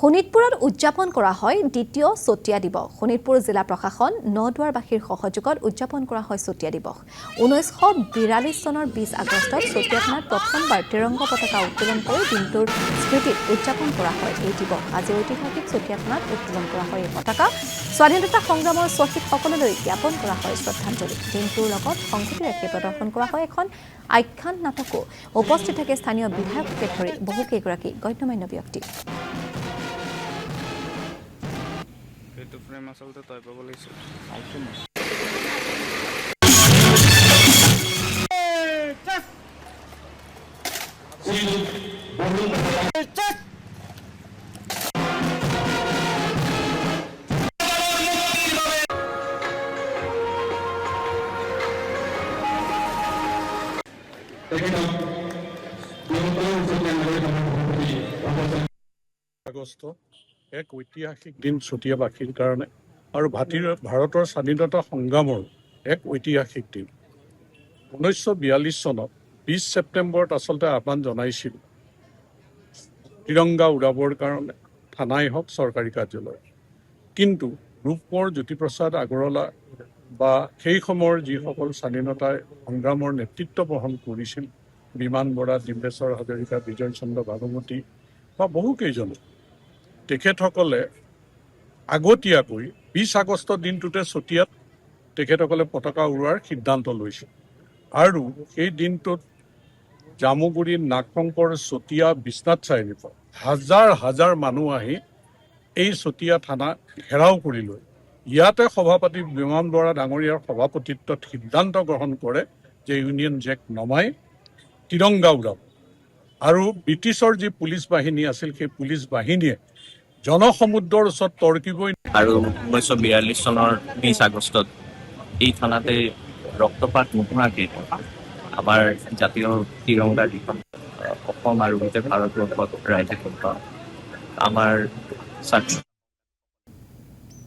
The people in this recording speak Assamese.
শোণিতপুৰত উদযাপন কৰা হয় দ্বিতীয় চতিয়া দিৱস। শোণিতপুৰ জিলা প্ৰশাসন নদুৱাৰবাসীৰ সহযোগত উদযাপন কৰা হয় চতিয়া দিৱস। 1942 চনৰ 20 আগষ্টত চতিয়া থানাত প্ৰথমবাৰ ত্ৰিৰংগ পতাকা উত্তোলন কৰি দিনটোৰ স্মৃতিত উদযাপন কৰা হয় এই দিৱস। আজি ঐতিহাসিক চতিয়া থানাত উত্তোলন কৰা হয় এই পতাকা। স্বাধীনতা সংগ্ৰামৰ শ্বহীদসকললৈ জ্ঞাপন কৰা হয় শ্ৰদ্ধাঞ্জলি। দিনটোৰ লগত সংগতি ৰাখি প্ৰদৰ্শন কৰা হয় এখন আখ্যান নাটকো। উপস্থিত থাকে স্থানীয় বিধায়ককে ধৰি বহুকেইগৰাকী গণ্যমান্য ব্যক্তি। এইটো ফ্ৰেম আচলতে তই পাব লাগিছিল। আগষ্ট এক ঐতিহাসিক দিন চতিয়াবাসীৰ কাৰণে আৰু ভাৰতৰ স্বাধীনতা সংগ্ৰামৰ এক ঐতিহাসিক দিন। 1942 চনত 20 ছেপ্টেম্বৰত আচলতে আহ্বান জনাইছিল ত্ৰিৰংগা উৰাবৰ কাৰণে থানাই হওক চৰকাৰী কাৰ্যালয়। কিন্তু ৰূপকোঁৱৰ জ্যোতিপ্ৰসাদ আগৰৱালা বা সেই সময়ৰ যিসকল স্বাধীনতা সংগ্ৰামৰ নেতৃত্ব বহন কৰিছিল, বিমান বৰা, ডিম্বেশ্বৰ হাজৰিকা, বিজয় চন্দ্ৰ ভানুমতী বা বহুকেইজনে, তেখেতসকলে আগতীয়াকৈ 20 আগষ্টৰ দিনটোতে চতিয়াত তেখেতসকলে পতাকা উৰুৱাৰ সিদ্ধান্ত লৈছিল। আৰু সেই দিনটোত জামুগুৰি, নাগশংকৰ, চতিয়া, বিশ্বনাথ চাৰিআলিৰ পৰা হাজাৰ হাজাৰ মানুহ আহি এই চতিয়া থানা ঘেৰাও কৰি লৈ ইয়াতে সভাপতি বিমান বৰা ডাঙৰীয়াৰ সভাপতিত্বত সিদ্ধান্ত গ্ৰহণ কৰে যে ইউনিয়ন জেক নমাই ত্ৰিৰংগা উৰাব। আৰু ব্ৰিটিছৰ যি পুলিচ বাহিনী আছিল সেই পুলিচ বাহিনীয়ে জনসমুদ্ৰৰ ওচৰত তৰ্কিবই। আৰু 1942 চনৰ 20 আগষ্টত এই থানাতে ৰক্তপাত নোহোৱাকৈ আমাৰ জাতীয় ত্ৰিৰংগা যিখন অসম আৰু গোটেই ভাৰতবৰ্ষত ৰাইজে আমাৰ